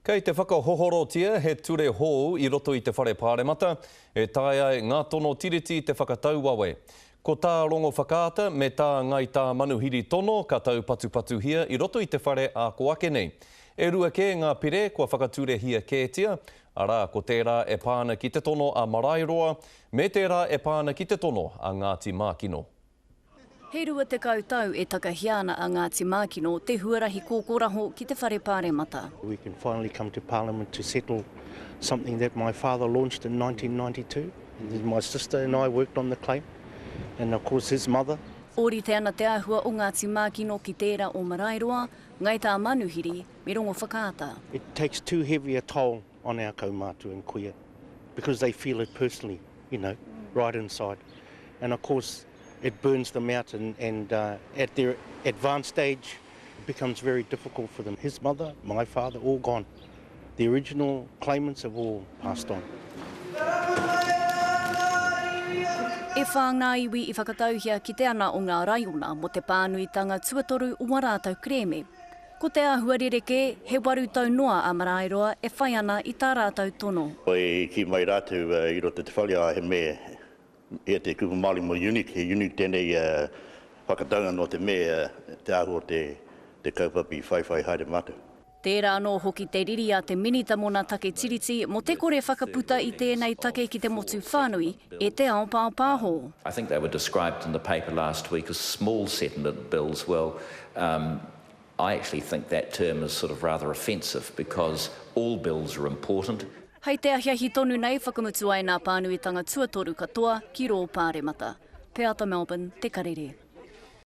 Kei te whakahohorotia he ture hou I roto I te whare pāremata, e tae ai ngā tono tiriti te whakatau wawe. Ko tā rongo whakaata me tā ngai tā manuhiri tono ka tau patu hia I roto I te whare a ko ake nei. E rua ke ngā pire kua whakature hia kētia, arā ko tērā e pāna ki te tono a Marairoa, me tērā e pāna ki te tono a Ngāti Mākino. He rua te kautau e takahiana a Ngāti Mākino te huarahi kōkoraho ki te whare pāremata. We can finally come to Parliament to settle something that my father launched in 1992. My sister and I worked on the claim, and of course his mother. Ori te ana te āhua o Ngāti Mākino ki tērā o Marairoa, ngai tā manuhiri, me rongo whakaata. It takes too heavy a toll on our kaumātua and kuia, because they feel it personally, you know, right inside. And of course, it burns them out and at their advanced age, it becomes very difficult for them. His mother, my father, all gone. The original claimants have all passed on. E whānga iwi I whakatauhia ki te ana o ngā raiona mo te pānuitanga tuatoru o Marātau Kreme. Ko te āhua rereke, he 8 tau noa a Marairoa e whai ana I tā rātau tono. Oi ki mai rātou I roto te whalia he mea. E te kupu Māori mo unique tēnei whakatanga no te mea te aho te kaupapa whaiwhai haere mātou. Tērā anō hoki te riri a te minita mona take tiriti mo te kore whakaputa I tēnei take ki te motu whānui e te ao pāpāho. I think they were described in the paper last week as small settlement bills. Well, I actually think that term is sort of rather offensive because all bills are important. Hei te ahiahi tonu nei whakamutu ai nā pānuitanga tuatoru katoa ki rō pāremata. Peata Melbourne, Te Karere.